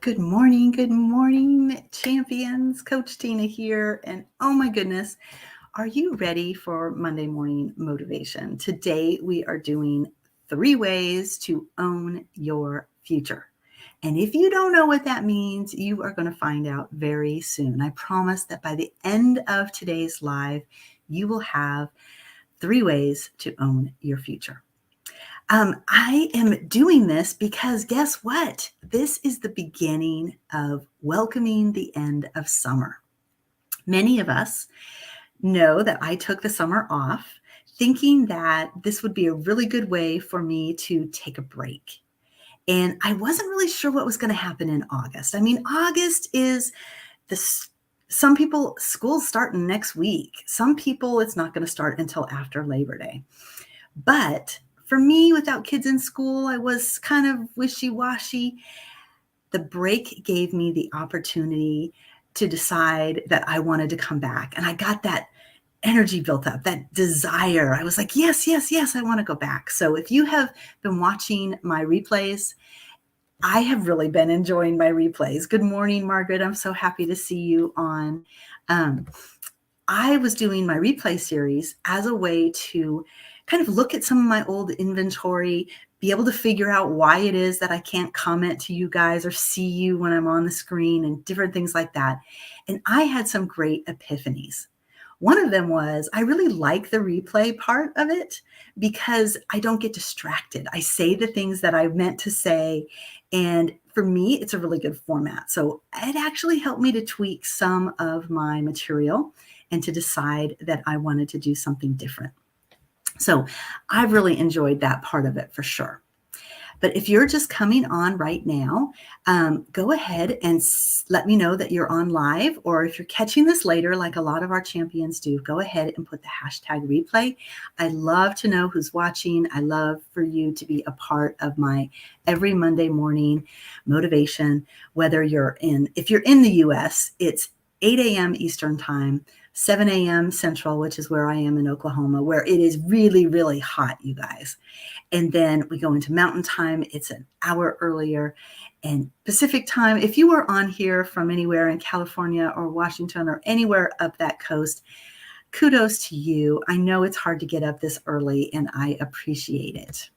Good morning, champions. Coach Tina here. And oh my goodness, are you ready for Monday morning motivation? Today, we are doing 3 ways to own your future. And if you don't know what that means, you are going to find out very soon. I promise that by the end of today's live, you will have 3 ways to own your future. I am doing this because guess what? This is the beginning of welcoming the end of summer. Many of us know that I took the summer off thinking that this would be a really good way for me to take a break. And I wasn't really sure what was going to happen in August. I mean, August is some people, school's starting next week. Some people, it's not going to start until after Labor Day. But for me, without kids in school, I was kind of wishy-washy. The break gave me the opportunity to decide that I wanted to come back. And I got that energy built up, that desire. I was like, yes, I want to go back. So if you have been watching my replays, I have really been enjoying my replays. Good morning, Margaret. I'm so happy to see you on. I was doing my replay series as a way to kind of look at some of my old inventory, be able to figure out why it is that I can't comment to you guys or see you when I'm on the screen and different things like that. And I had some great epiphanies. One of them was I really like the replay part of it because I don't get distracted. I say the things that I meant to say. And for me, it's a really good format. So it actually helped me to tweak some of my material and to decide that I wanted to do something different. So I've really enjoyed that part of it for sure. But if you're just coming on right now, go ahead and let me know that you're on live, or if you're catching this later, like a lot of our champions do, go ahead and put the hashtag replay. I love to know who's watching. I love for you to be a part of my every Monday morning motivation, whether if you're in the US, it's 8 a.m. Eastern time, 7 a.m. Central, which is where I am in Oklahoma, where it is really, really hot, you guys. And then we go into Mountain Time. It's an hour earlier. And Pacific Time, if you are on here from anywhere in California or Washington or anywhere up that coast, kudos to you. I know it's hard to get up this early, and I appreciate it.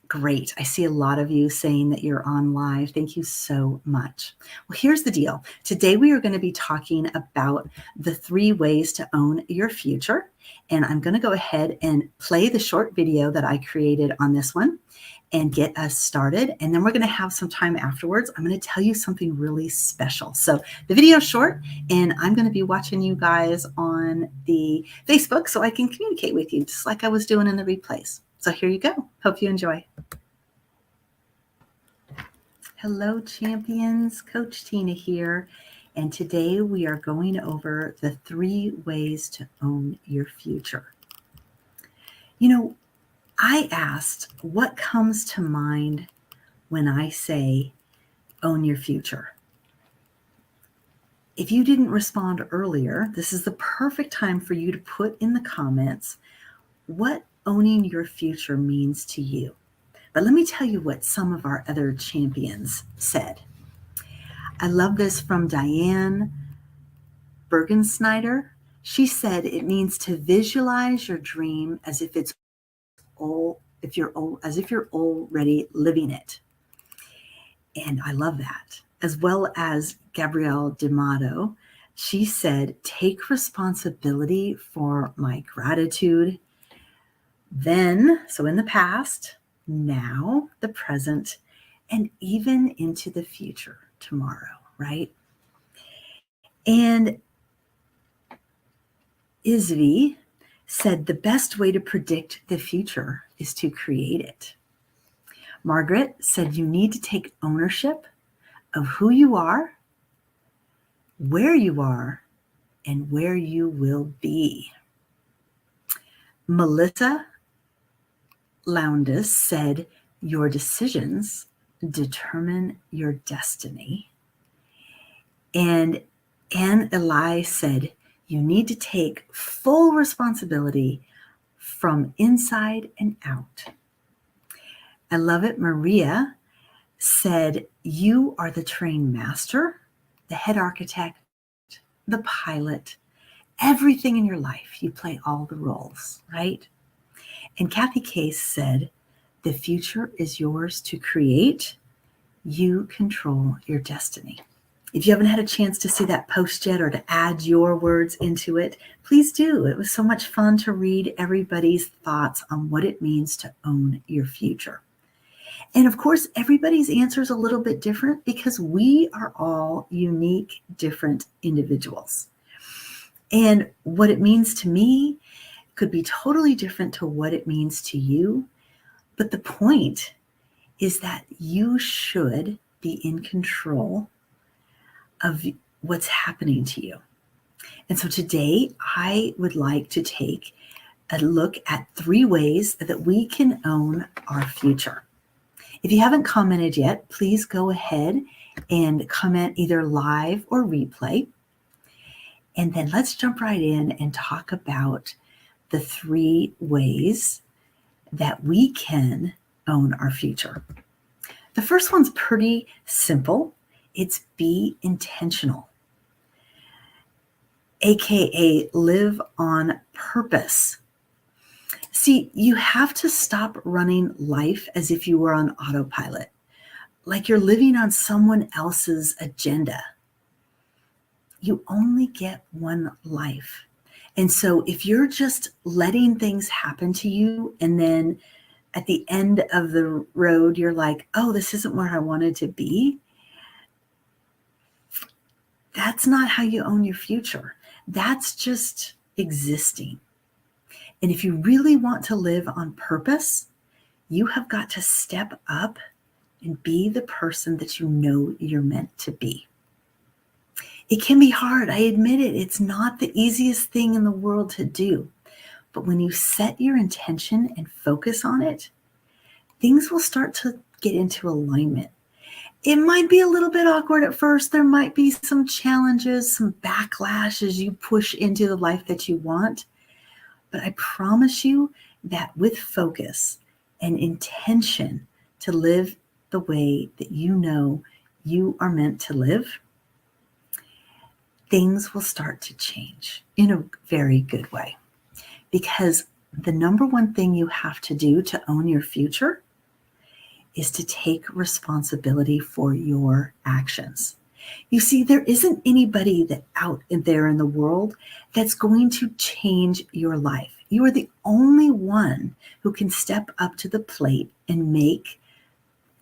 Great. I see a lot of you saying that you're on live. Thank you so much. Well, here's the deal. Today, we are going to be talking about the 3 ways to own your future. And I'm going to go ahead and play the short video that I created on this one and get us started. And then we're going to have some time afterwards. I'm going to tell you something really special. So the video is short, and I'm going to be watching you guys on the Facebook so I can communicate with you just like I was doing in the replays. So here you go. Hope you enjoy. Hello, champions. Coach Tina here. And today we are going over the 3 ways to own your future. You know, I asked what comes to mind when I say own your future. If you didn't respond earlier, this is the perfect time for you to put in the comments what owning your future means to you. But let me tell you what some of our other champions said. I love this from Diane Bergensnyder. She said it means to visualize your dream as if you're already living it. And I love that. As well as Gabrielle D'Amato, she said, take responsibility for my gratitude. Then, so in the past, now, the present, and even into the future, tomorrow, right? And Isvi said the best way to predict the future is to create it. Margaret said you need to take ownership of who you are, where you are, and where you will be. Melissa Loundis said your decisions determine your destiny. And Anne Eli said you need to take full responsibility from inside and out. I love it. Maria said, you are the trained master, the head architect, the pilot, everything in your life. You play all the roles, right? And Kathy Case said, the future is yours to create. You control your destiny. If you haven't had a chance to see that post yet or to add your words into it, please do. It was so much fun to read everybody's thoughts on what it means to own your future. And of course, everybody's answer is a little bit different because we are all unique, different individuals. And what it means to me could be totally different to what it means to you. But the point is that you should be in control of what's happening to you. And so today I would like to take a look at 3 ways that we can own our future. If you haven't commented yet, please go ahead and comment either live or replay. And then let's jump right in and talk about the 3 ways that we can own our future. The first one's pretty simple. It's be intentional, aka live on purpose. See, you have to stop running life as if you were on autopilot, like you're living on someone else's agenda. You only get one life. And so if you're just letting things happen to you and then at the end of the road, you're like, oh, this isn't where I wanted to be. That's not how you own your future. That's just existing. And if you really want to live on purpose, you have got to step up and be the person that you know you're meant to be. It can be hard. I admit it. It's not the easiest thing in the world to do. But when you set your intention and focus on it, things will start to get into alignment. It might be a little bit awkward at first. There might be some challenges, some backlash as you push into the life that you want. But I promise you that with focus and intention to live the way that you know you are meant to live, things will start to change in a very good way. Because the number one thing you have to do to own your future is to take responsibility for your actions. You see, there isn't anybody that out there in the world that's going to change your life. You are the only one who can step up to the plate and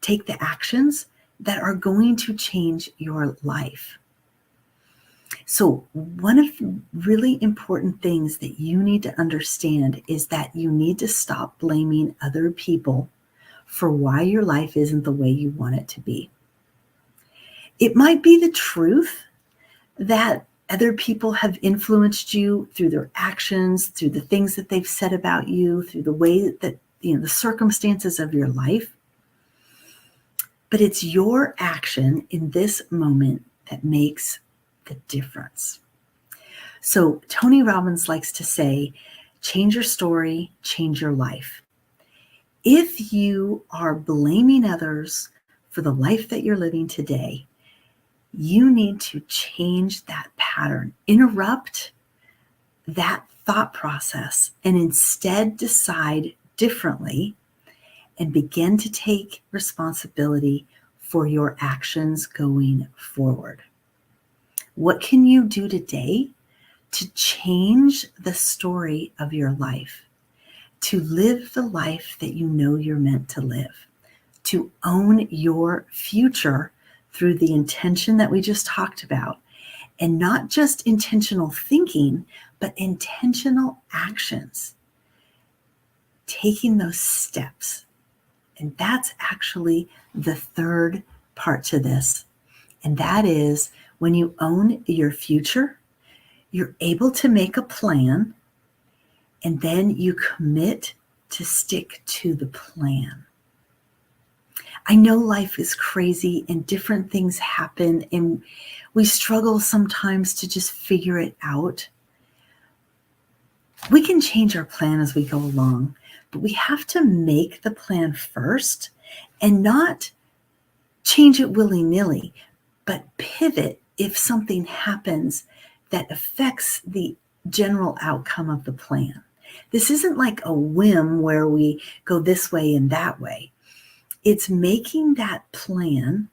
take the actions that are going to change your life. So one of the really important things that you need to understand is that you need to stop blaming other people for why your life isn't the way you want it to be. It might be the truth that other people have influenced you through their actions, through the things that they've said about you, through the way that, the circumstances of your life. But it's your action in this moment that makes the difference. So Tony Robbins likes to say, change your story, change your life. If you are blaming others for the life that you're living today, you need to change that pattern, interrupt that thought process, and instead decide differently and begin to take responsibility for your actions going forward. What can you do today to change the story of your life, to live the life that you know you're meant to live, to own your future through the intention that we just talked about, and not just intentional thinking, but intentional actions, taking those steps. And that's actually the third part to this. And that is when you own your future, you're able to make a plan, and then you commit to stick to the plan. I know life is crazy and different things happen and we struggle sometimes to just figure it out. We can change our plan as we go along, but we have to make the plan first and not change it willy-nilly, but pivot if something happens that affects the general outcome of the plan. This isn't like a whim where we go this way and that way. It's making that plan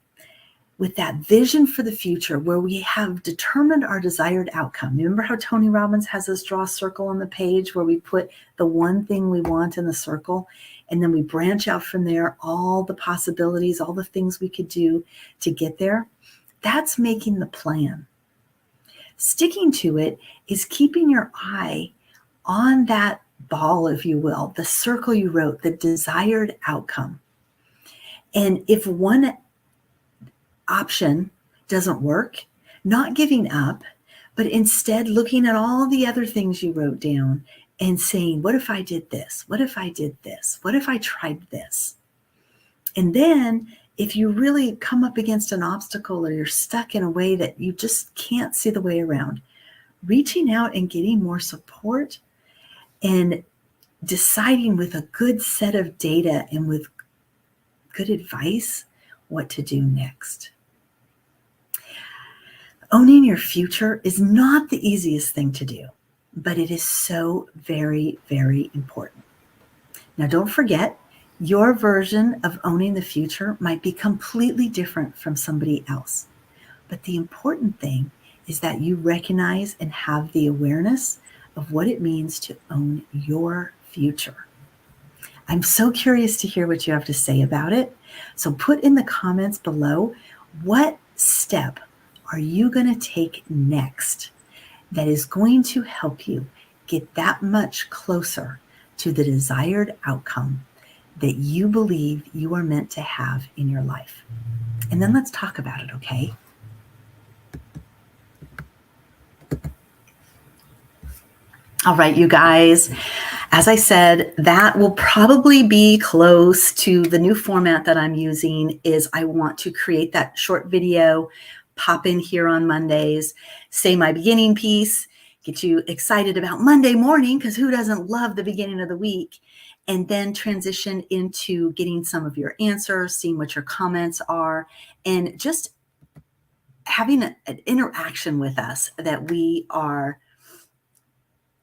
with that vision for the future where we have determined our desired outcome. Remember how Tony Robbins has us draw a circle on the page where we put the one thing we want in the circle, and then we branch out from there, all the possibilities, all the things we could do to get there. That's making the plan. Sticking to it is keeping your eye on that ball, if you will, the circle you wrote, the desired outcome. And if one option doesn't work, not giving up, but instead looking at all the other things you wrote down and saying, what if I did this? What if I did this? What if I tried this? And then if you really come up against an obstacle or you're stuck in a way that you just can't see the way around, reaching out and getting more support and deciding with a good set of data and with good advice what to do next. Owning your future is not the easiest thing to do, but it is so very, very important. Now, don't forget, your version of owning the future might be completely different from somebody else. But the important thing is that you recognize and have the awareness of what it means to own your future. I'm so curious to hear what you have to say about it. So put in the comments below, what step are you going to take next that is going to help you get that much closer to the desired outcome that you believe you are meant to have in your life? And then let's talk about it, okay? All right, you guys, as I said, that will probably be close to the new format that I'm using. Is I want to create that short video, pop in here on Mondays, say my beginning piece, get you excited about Monday morning, because who doesn't love the beginning of the week? And then transition into getting some of your answers, seeing what your comments are, and just having an interaction with us that we are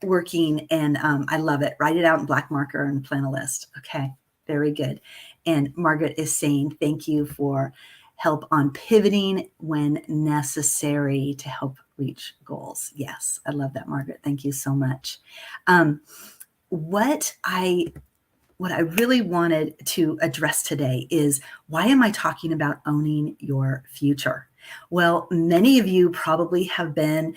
working. And I love it. Write it out in black marker and plan a list. Okay, very good. And Margaret is saying, thank you for help on pivoting when necessary to help reach goals. Yes, I love that, Margaret. Thank you so much. What I really wanted to address today is, why am I talking about owning your future? Well, many of you probably have been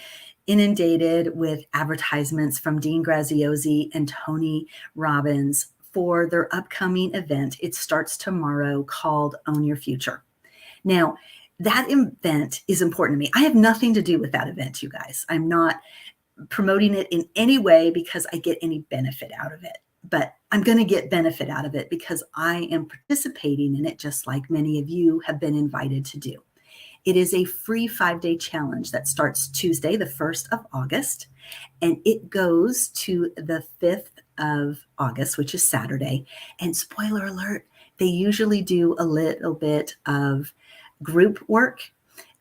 inundated with advertisements from Dean Graziosi and Tony Robbins for their upcoming event. It starts tomorrow, called Own Your Future. Now, that event is important to me. I have nothing to do with that event, you guys. I'm not promoting it in any way because I get any benefit out of it. But I'm going to get benefit out of it because I am participating in it, just like many of you have been invited to do. It is a free 5-day challenge that starts Tuesday, the 1st of August, and it goes to the 5th of August, which is Saturday. And spoiler alert, they usually do a little bit of group work.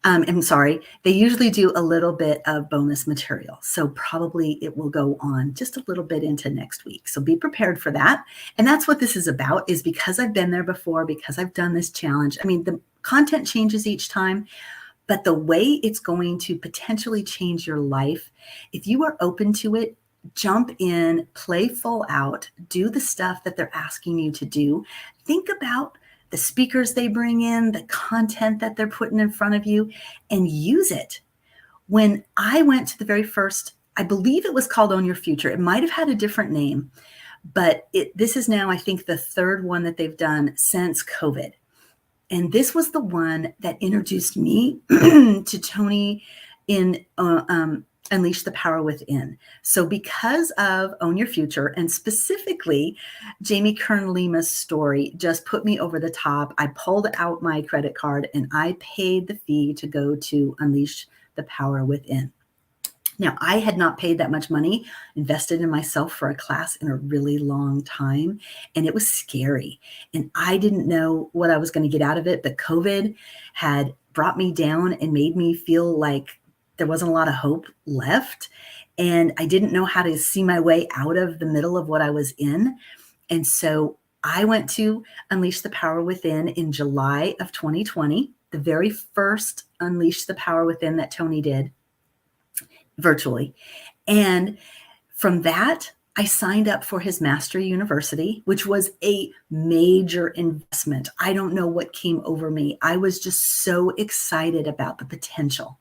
They usually do a little bit of bonus material. So probably it will go on just a little bit into next week. So be prepared for that. And that's what this is about, is because I've been there before, because I've done this challenge. I mean, the content changes each time, but the way it's going to potentially change your life, if you are open to it, jump in, play full out, do the stuff that they're asking you to do. Think about the speakers they bring in, the content that they're putting in front of you, and use it. When I went to the very first, I believe it was called Own Your Future. It might have had a different name, but this is now, I think, the third one that they've done since COVID. And this was the one that introduced me to Tony in Unleash the Power Within. So because of Own Your Future, and specifically Jamie Kern Lima's story, just put me over the top. I pulled out my credit card and I paid the fee to go to Unleash the Power Within. Now, I had not paid that much money, invested in myself for a class in a really long time, and it was scary. And I didn't know what I was going to get out of it, but COVID had brought me down and made me feel like there wasn't a lot of hope left. And I didn't know how to see my way out of the middle of what I was in. And so I went to Unleash the Power Within in July of 2020, the very first Unleash the Power Within that Tony did virtually. And from that, I signed up for his Mastery University, which was a major investment. I don't know what came over me. I was just so excited about the potential.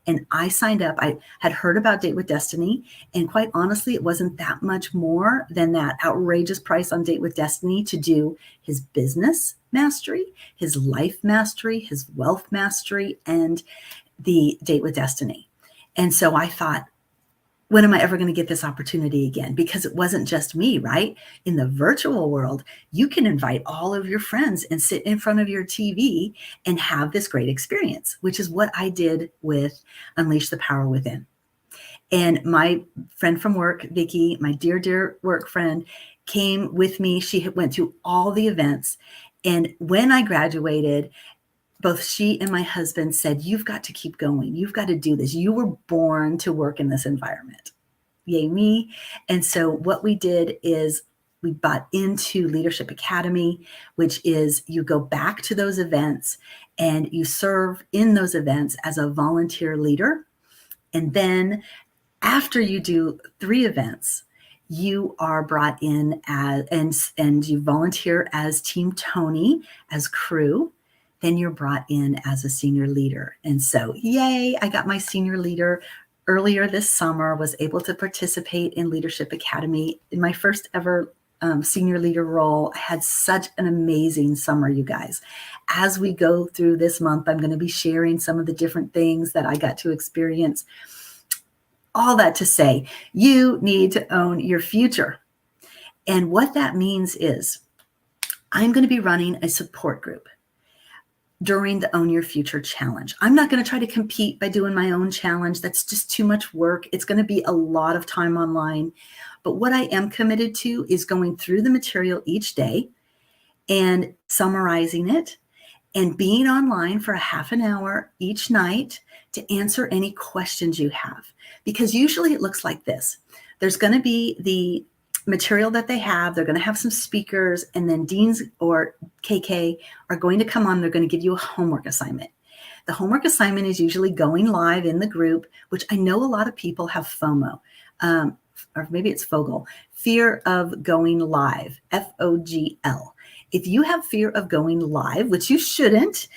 And I signed up. I had heard about Date with Destiny. And quite honestly, it wasn't that much more than that outrageous price on Date with Destiny to do his business mastery, his life mastery, his wealth mastery, and the Date with Destiny. And so I thought, when am I ever going to get this opportunity again? Because it wasn't just me, right? In the virtual world, you can invite all of your friends and sit in front of your TV and have this great experience, which is what I did with Unleash the Power Within. And my friend from work, Vicki, my dear, dear work friend, came with me. She went through all the events. And when I graduated, both she and my husband said, you've got to keep going. You've got to do this. You were born to work in this environment. Yay, me. And so what we did is we bought into Leadership Academy, which is you go back to those events and you serve in those events as a volunteer leader. And then after you do 3 events, you are brought in and you volunteer as Team Tony, as crew. Then you're brought in as a senior leader. And so, yay, I got my senior leader earlier this summer, was able to participate in Leadership Academy in my first ever senior leader role. I had such an amazing summer, you guys. As we go through this month, I'm going to be sharing some of the different things that I got to experience. All that to say, you need to own your future. And what that means is I'm going to be running a support group during the Own Your Future Challenge. I'm not going to try to compete by doing my own challenge. That's just too much work. It's going to be a lot of time online. But what I am committed to is going through the material each day and summarizing it and being online for a half an hour each night to answer any questions you have. Because usually it looks like this. There's going to be the material that they have. They're going to have some speakers, and then Dean's or KK are going to come on. They're going to give you a homework assignment. The homework assignment is usually going live in the group, which I know a lot of people have FOMO, or maybe it's FOGL, fear of going live, FOGL. If you have fear of going live, which you shouldn't,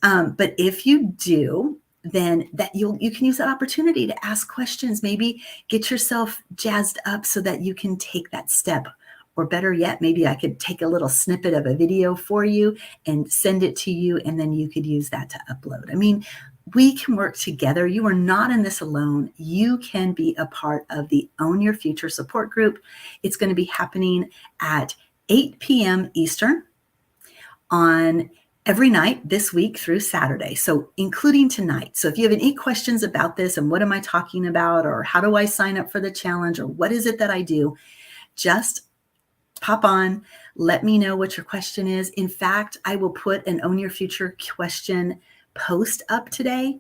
but if you do, then that you can use that opportunity to ask questions, maybe get yourself jazzed up so that you can take that step. Or better yet, maybe I could take a little snippet of a video for you and send it to you, and then you could use that to upload. I mean, we can work together. You are not in this alone. You can be a part of the Own Your Future support group. It's going to be happening at 8 p.m. Eastern on every night this week through Saturday, so including tonight. So if you have any questions about this and what am I talking about, or how do I sign up for the challenge, or what is it that I do, just pop on, let me know what your question is. In fact, I will put an Own Your Future question post up today,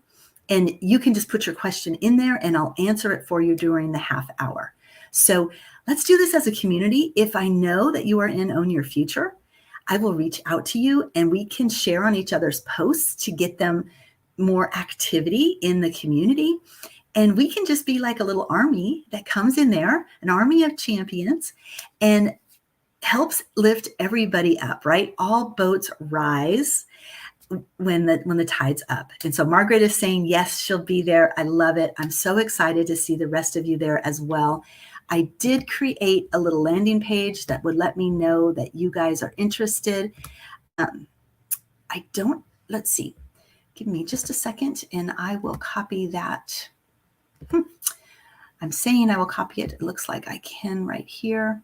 and you can just put your question in there and I'll answer it for you during the half hour. So let's do this as a community. If I know that you are in Own Your Future, I will reach out to you and we can share on each other's posts to get them more activity in the community. And we can just be like a little army that comes in there, an army of champions, and helps lift everybody up, right? All boats rise when the tide's up. And so Margaret is saying, yes, she'll be there. I love it. I'm so excited to see the rest of you there as well. I did create a little landing page that would let me know that you guys are interested. Let's see, give me just a second and I will copy that. I'm saying I will copy it. It looks like I can right here.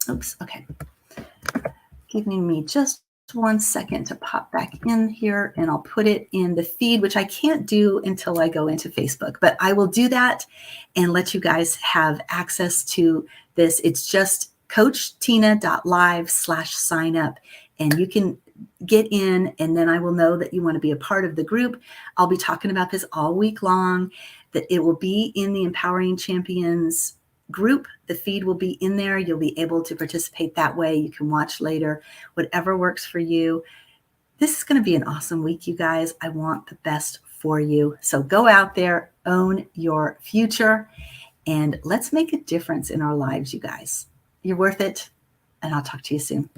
Oops, okay. Giving me just one second to pop back in here, and I'll put it in the feed, which I can't do until I go into Facebook, but I will do that and let you guys have access to this. It's just coachtina.live/sign up, and you can get in, and then I will know that you want to be a part of the group. I'll be talking about this all week long, that it will be in the Empowering Champions group. The feed will be in there. You'll be able to participate that way. You can watch later, whatever works for you. This is going to be an awesome week, you guys. I want the best for you. So go out there, own your future, and let's make a difference in our lives, you guys. You're worth it, and I'll talk to you soon.